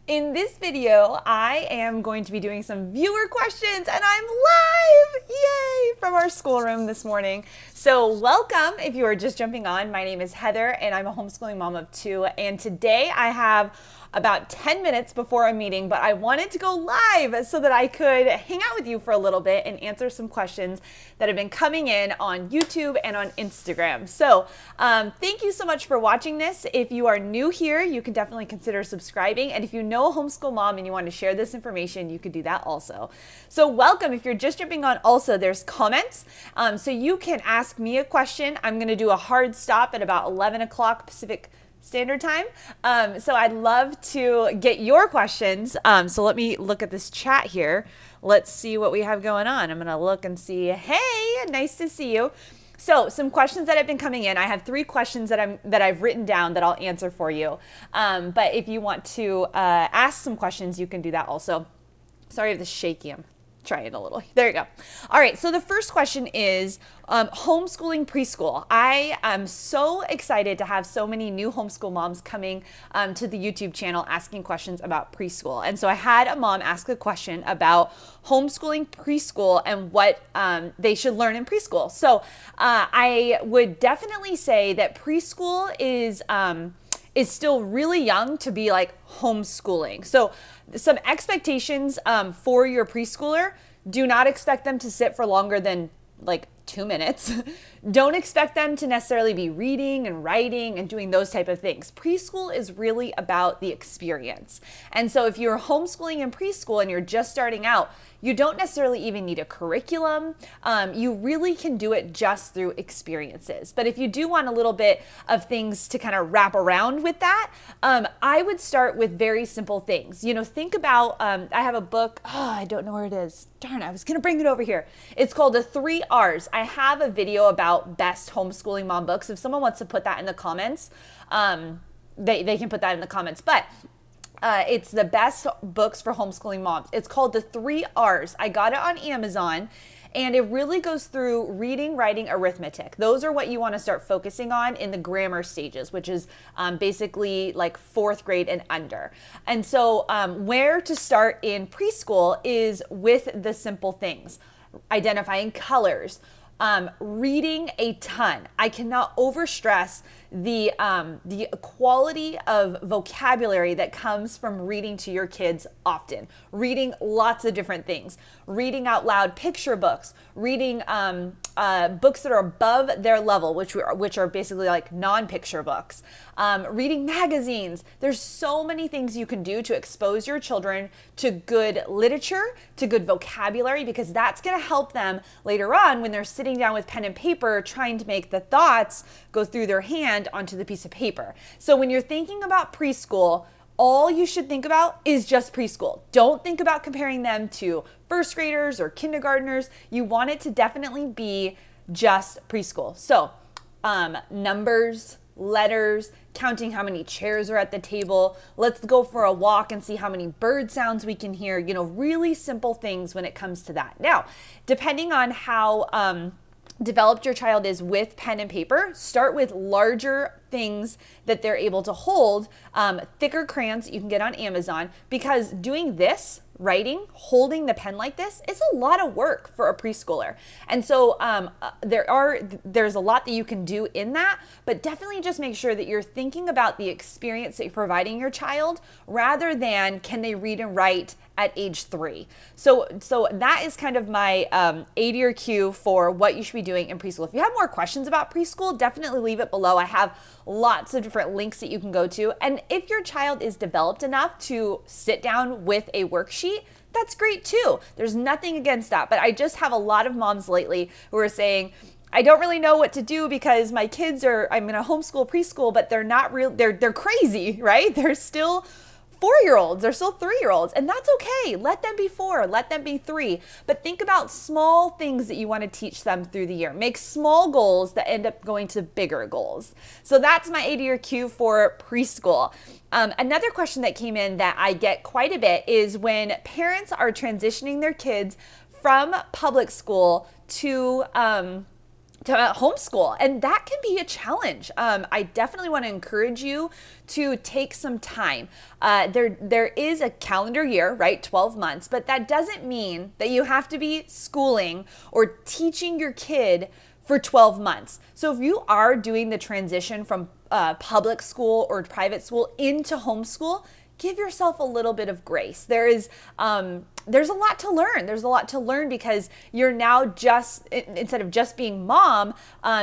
In this video, I am going to be doing some viewer questions and I'm live, yay, from our schoolroom this morning. So welcome if you are just jumping on. My name is Heather and I'm a homeschooling mom of two. And today I have about 10 minutes before a meeting, but I wanted to go live so that I could hang out with you for a little bit and answer some questions that have been coming in on YouTube and on Instagram. So thank you so much for watching this. If you are new here, you can definitely consider subscribing. And if you know a homeschool mom and you want to share this information, you could do that also. So welcome. If you're just jumping on also, there's comments. So you can ask me a question. I'm going to do a hard stop at about 11 o'clock Pacific Standard Time. So I'd love to get your questions. So let me look at this chat here. Let's see what we have going on. I'm going to look and see, hey, nice to see you. So some questions that have been coming in. I have 3 questions that I've written down that I'll answer for you. But if you want to ask some questions, you can do that also. Sorry if this is shaky. I'm trying a little. There you go. All right. So the first question is homeschooling preschool. I am so excited to have so many new homeschool moms coming to the YouTube channel asking questions about preschool. And so I had a mom ask a question about homeschooling preschool and what they should learn in preschool. So I would definitely say that preschool is still really young to be like homeschooling. So some expectations for your preschooler: do not expect them to sit for longer than like 2 minutes. Don't expect them to necessarily be reading and writing and doing those type of things. Preschool is really about the experience. And so if you're homeschooling in preschool and you're just starting out, you don't necessarily even need a curriculum. You really can do it just through experiences. But if you do want a little bit of things to kind of wrap around with that, I would start with very simple things. You know, think about, I have a book, I don't know where it is. Darn, I was gonna bring it over here. It's called The 3 R's. I have a video about best homeschooling mom books. If someone wants to put that in the comments, they can put that in the comments. But it's the best books for homeschooling moms. It's called The 3 R's. I got it on Amazon, and it really goes through reading, writing, arithmetic. Those are what you want to start focusing on in the grammar stages, which is basically like 4th grade and under. And so where to start in preschool is with the simple things: identifying colors, reading a ton. I cannot overstress the quality of vocabulary that comes from reading to your kids often. Reading lots of different things. Reading out loud picture books. Reading books that are above their level, which are basically like non-picture books. Reading magazines. There's so many things you can do to expose your children to good literature, to good vocabulary, because that's going to help them later on when they're sitting down with pen and paper trying to make the thoughts go through their hand onto the piece of paper. So when you're thinking about preschool, all you should think about is just preschool. Don't think about comparing them to 1st graders or kindergartners. You want it to definitely be just preschool. So numbers, letters, counting how many chairs are at the table. Let's go for a walk and see how many bird sounds we can hear. You know, really simple things when it comes to that. Now, depending on how developed your child is with pen and paper, start with larger things that they're able to hold, thicker crayons that you can get on Amazon, because doing this, writing, holding the pen like this, it's a lot of work for a preschooler. And so there's a lot that you can do in that, but definitely just make sure that you're thinking about the experience that you're providing your child rather than can they read and write at age 3. So that is kind of my A to your Q for what you should be doing in preschool. If you have more questions about preschool, definitely leave it below. I have lots of different links that you can go to. And if your child is developed enough to sit down with a worksheet, that's great too. There's nothing against that. But I just have a lot of moms lately who are saying, I don't really know what to do because my kids I'm in a homeschool preschool, but they're not real, they're crazy, right? They're still 4-year-olds, they're still 3-year-olds, and that's okay. Let them be 4, let them be 3, but think about small things that you want to teach them through the year. Make small goals that end up going to bigger goals. So that's my A to your Q for preschool. Another question that came in that I get quite a bit is when parents are transitioning their kids from public school to to homeschool, and that can be a challenge. I definitely want to encourage you to take some time. There is a calendar year, right? 12 months, but that doesn't mean that you have to be schooling or teaching your kid for 12 months. So if you are doing the transition from public school or private school into homeschool, give yourself a little bit of grace. There's a lot to learn. There's a lot to learn because you're now instead of just being mom,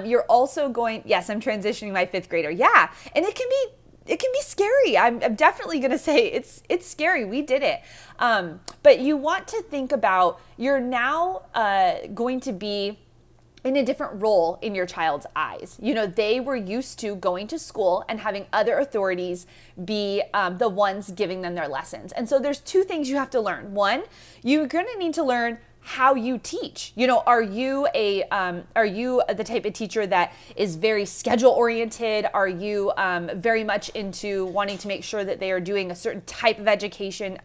you're also going, yes, I'm transitioning my 5th grader. Yeah. And it can be scary. I'm definitely going to say it's scary. We did it. But you want to think about, you're now going to be in a different role in your child's eyes. You know, they were used to going to school and having other authorities be the ones giving them their lessons. And so there's 2 things you have to learn. One, you're going to need to learn how you teach. You know, are you the type of teacher that is very schedule oriented? Are you very much into wanting to make sure that they are doing a certain type of education?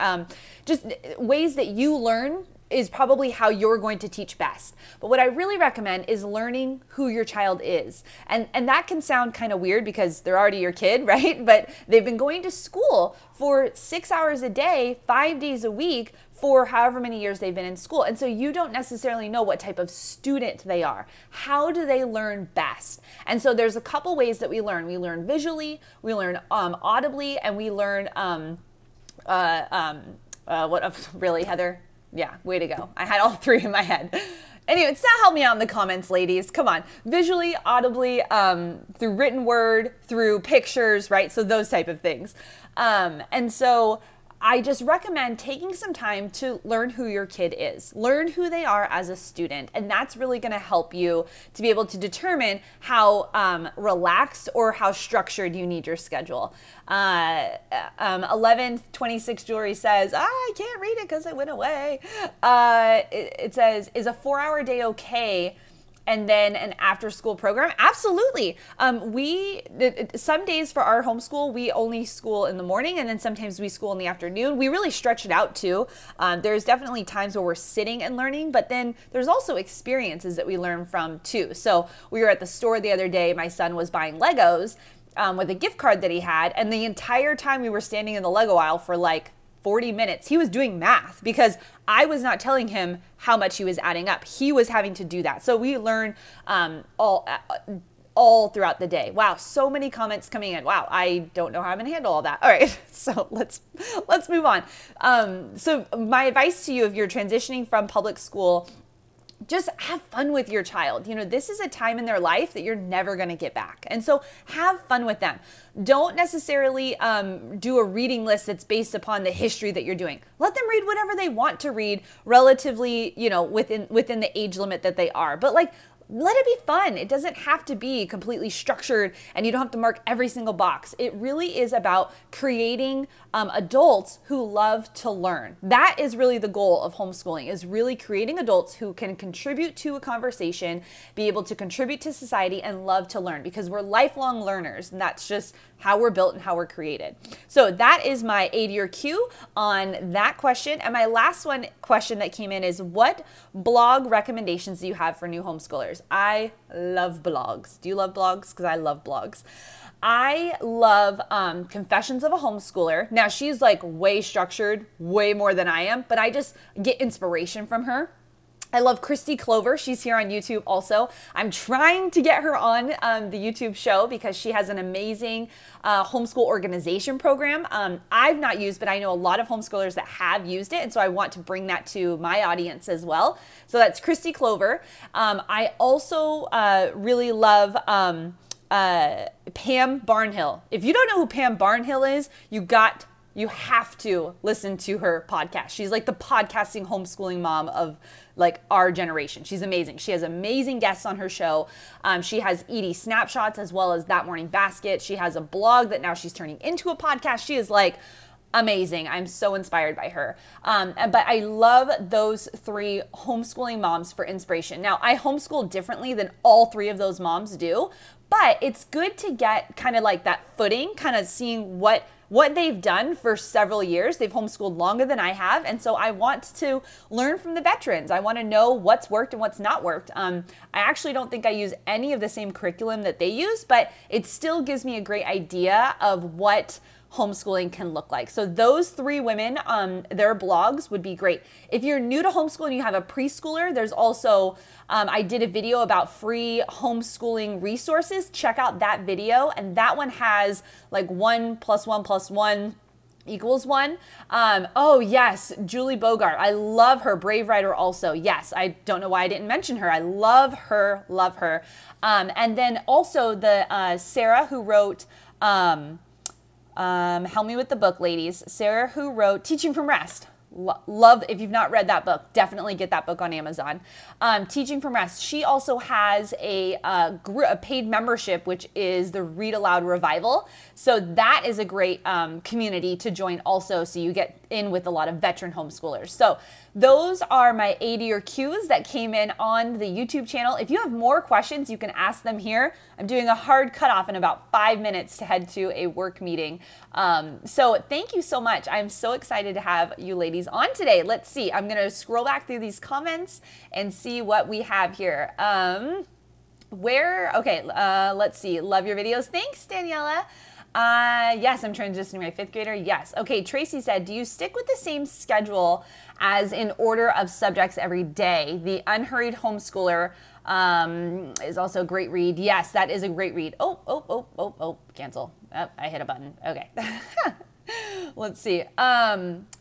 Just ways that you learn is probably how you're going to teach best. But what I really recommend is learning who your child is. And that can sound kind of weird because they're already your kid, right? But they've been going to school for 6 hours a day, 5 days a week for however many years they've been in school. And so you don't necessarily know what type of student they are. How do they learn best? And so there's a couple ways that we learn. We learn visually, we learn audibly, and we learn, really, Heather? Yeah, way to go. I had all 3 in my head. Anyway, so help me out in the comments, ladies. Come on. Visually, audibly, through written word, through pictures, right? So those type of things. And so I just recommend taking some time to learn who your kid is. Learn who they are as a student. And that's really going to help you to be able to determine how relaxed or how structured you need your schedule. 1126 Jewelry says, I can't read it because it went away. It says, is a 4-hour day okay? And then an after school program? Absolutely. Some days for our homeschool, we only school in the morning, and then sometimes we school in the afternoon. We really stretch it out too. There's definitely times where we're sitting and learning, but then there's also experiences that we learn from too. So we were at the store the other day, my son was buying Legos with a gift card that he had, and the entire time we were standing in the Lego aisle for like 40 minutes, he was doing math because I was not telling him how much he was adding up. He was having to do that. So we learn all throughout the day. Wow, so many comments coming in. Wow, I don't know how I'm gonna handle all that. All right, so let's move on. So my advice to you, if you're transitioning from public school, just have fun with your child. You know, this is a time in their life that you're never going to get back. And so have fun with them. Don't necessarily do a reading list that's based upon the history that you're doing. Let them read whatever they want to read relatively, you know, within the age limit that they are. But like, let it be fun. It doesn't have to be completely structured and you don't have to mark every single box. It really is about creating adults who love to learn. That is really the goal of homeschooling, is really creating adults who can contribute to a conversation, be able to contribute to society, and love to learn, because we're lifelong learners, and that's just how we're built and how we're created. So that is my A to your Q on that question. And my last question that came in is, what blog recommendations do you have for new homeschoolers? I love blogs. Do you love blogs? Because I love blogs. I love Confessions of a Homeschooler. Now, she's like way structured, way more than I am, but I just get inspiration from her. I love Christy Clover. She's here on YouTube also. I'm trying to get her on the YouTube show because she has an amazing homeschool organization program. I've not used, but I know a lot of homeschoolers that have used it, and so I want to bring that to my audience as well. So that's Christy Clover. I also really love Pam Barnhill. If you don't know who Pam Barnhill is, you have to listen to her podcast. She's like the podcasting homeschooling mom of like our generation. She's amazing. She has amazing guests on her show. She has Edie Snapshots as well as That Morning Basket. She has a blog that now she's turning into a podcast. She is like amazing. I'm so inspired by her. But I love those 3 homeschooling moms for inspiration. Now, I homeschool differently than all 3 of those moms do, but it's good to get kind of like that footing, kind of seeing what they've done for several years. They've homeschooled longer than I have. And so I want to learn from the veterans. I want to know what's worked and what's not worked. I actually don't think I use any of the same curriculum that they use, but it still gives me a great idea of what homeschooling can look like. So those 3 women, their blogs would be great. If you're new to homeschool and you have a preschooler, there's also, I did a video about free homeschooling resources. Check out that video. And that one has like 1 + 1 + 1 = 1. Oh yes, Julie Bogart. I love her. Brave Writer also. Yes, I don't know why I didn't mention her. I love her, love her. And then also the Sarah who wrote, help me with the book, ladies. Sarah who wrote Teaching from Rest. Love, if you've not read that book, definitely get that book on Amazon. Teaching from Rest. She also has a paid membership, which is the Read Aloud Revival. So that is a great community to join also, so you get in with a lot of veteran homeschoolers. So those are my 80 or Qs that came in on the YouTube channel. If you have more questions, you can ask them here. I'm doing a hard cutoff in about 5 minutes to head to a work meeting. So thank you so much. I'm so excited to have you ladies on today. Let's see. I'm going to scroll back through these comments and see what we have here. Let's see. Love your videos. Thanks, Daniela. Yes, I'm transitioning my 5th grader. Yes. Okay, Tracy said, do you stick with the same schedule as in order of subjects every day? The Unhurried Homeschooler is also a great read. Yes, that is a great read. Cancel. Oh, I hit a button. Okay. Let's see.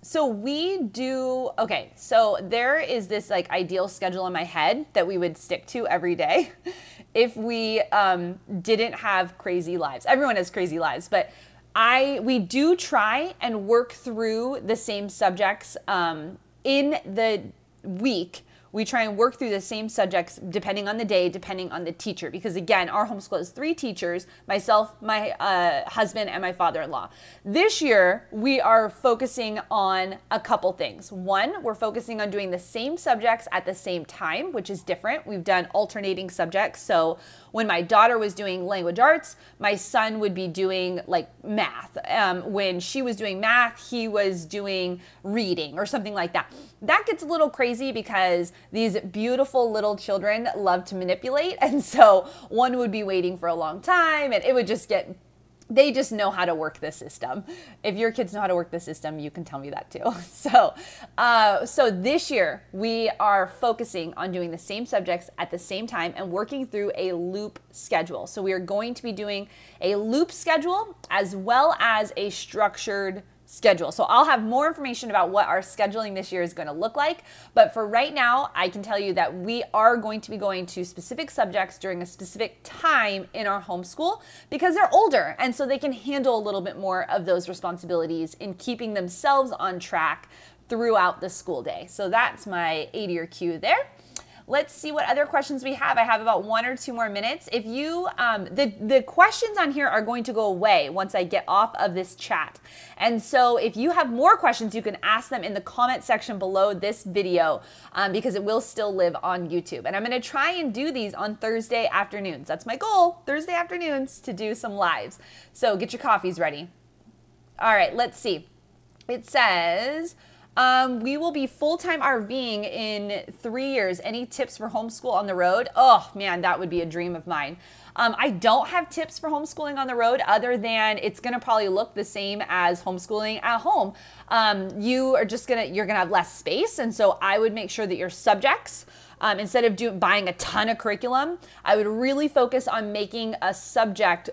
So we do, okay, so there is this like ideal schedule in my head that we would stick to every day if we didn't have crazy lives. Everyone has crazy lives, but we do try and work through the same subjects in the week. We try and work through the same subjects depending on the day, depending on the teacher. Because again, our homeschool has 3 teachers, myself, my husband, and my father-in-law. This year, we are focusing on a couple things. One, we're focusing on doing the same subjects at the same time, which is different. We've done alternating subjects. So when my daughter was doing language arts, my son would be doing like math. When she was doing math, he was doing reading or something like that. That gets a little crazy because these beautiful little children love to manipulate. And so one would be waiting for a long time and it would just get, they just know how to work the system. If your kids know how to work the system, you can tell me that too. So this year we are focusing on doing the same subjects at the same time and working through a loop schedule. So we are going to be doing a loop schedule as well as a structured schedule. So I'll have more information about what our scheduling this year is going to look like. But for right now, I can tell you that we are going to be going to specific subjects during a specific time in our homeschool because they're older. And so they can handle a little bit more of those responsibilities in keeping themselves on track throughout the school day. So that's my 80 or Q there. Let's see what other questions we have. I have about 1 or 2 more minutes. If you, the questions on here are going to go away once I get off of this chat. And so if you have more questions, you can ask them in the comment section below this video because it will still live on YouTube. And I'm gonna try and do these on Thursday afternoons. That's my goal, Thursday afternoons to do some lives. So get your coffees ready. All right, let's see. It says, we will be full-time RVing in 3 years. Any tips for homeschool on the road? Oh man, that would be a dream of mine. I don't have tips for homeschooling on the road other than it's gonna probably look the same as homeschooling at home. You're gonna have less space, and so I would make sure that your subjects, instead of buying a ton of curriculum, I would really focus on making a subject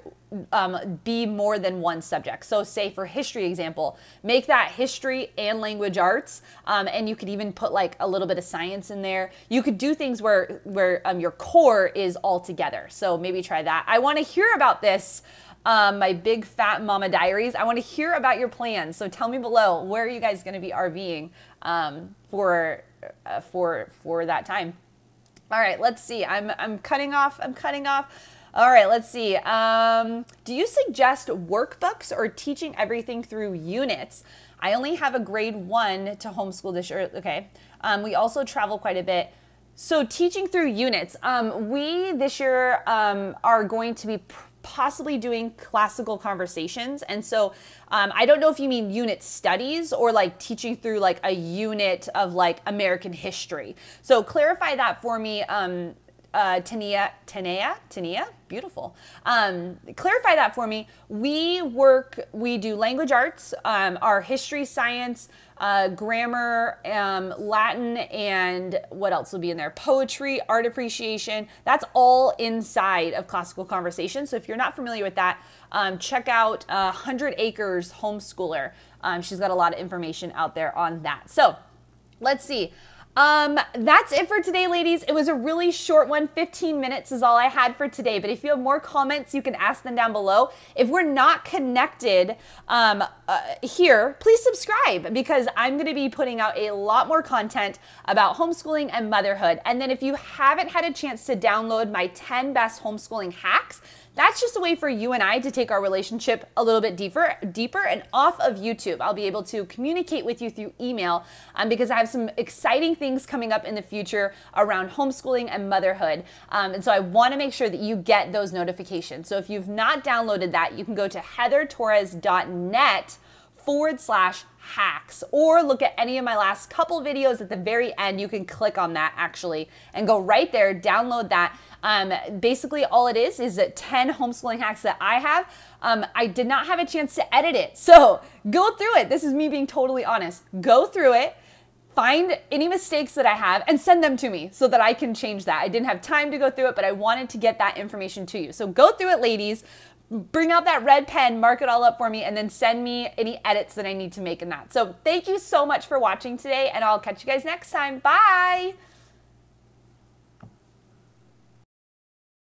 be more than one subject. So say for history example, make that history and language arts, and you could even put like a little bit of science in there. You could do things where your core is all together. So maybe try that. I want to hear about this. My Big Fat Mama Diaries. I want to hear about your plans. So tell me below, where are you guys going to be RVing for that time? All right, let's see. I'm cutting off. All right, let's see. Do you suggest workbooks or teaching everything through units? I only have a grade 1 to homeschool this year. Okay. We also travel quite a bit. So teaching through units, we this year are going to be possibly doing classical conversations. And so I don't know if you mean unit studies or like teaching through like a unit of like American history. So clarify that for me, Tania, beautiful. Clarify that for me. We do language arts, our history, science, grammar, Latin, and what else will be in there? Poetry, art appreciation. That's all inside of classical conversation. So if you're not familiar with that, check out 100 Acres Homeschooler. She's got a lot of information out there on that. So let's see. That's it for today, ladies. It was a really short one. 15 minutes is all I had for today. But if you have more comments, you can ask them down below. If we're not connected here, please subscribe, because I'm going to be putting out a lot more content about homeschooling and motherhood. And then if you haven't had a chance to download my 10 best homeschooling hacks, that's just a way for you and I to take our relationship a little bit deeper and off of YouTube. I'll be able to communicate with you through email because I have some exciting things coming up in the future around homeschooling and motherhood. And so I want to make sure that you get those notifications. So if you've not downloaded that, you can go to heathertorres.net/hacks, or look at any of my last couple videos at the very end. You can click on that actually and go right there, download that. Basically all it is 10 homeschooling hacks that I have. I did not have a chance to edit it, so go through it. This is me being totally honest. Go through it, find any mistakes that I have, and send them to me so that I can change that. I didn't have time to go through it, but I wanted to get that information to you. So go through it, ladies. Bring out that red pen, mark it all up for me, and then send me any edits that I need to make in that. So thank you so much for watching today, and I'll catch you guys next time. Bye!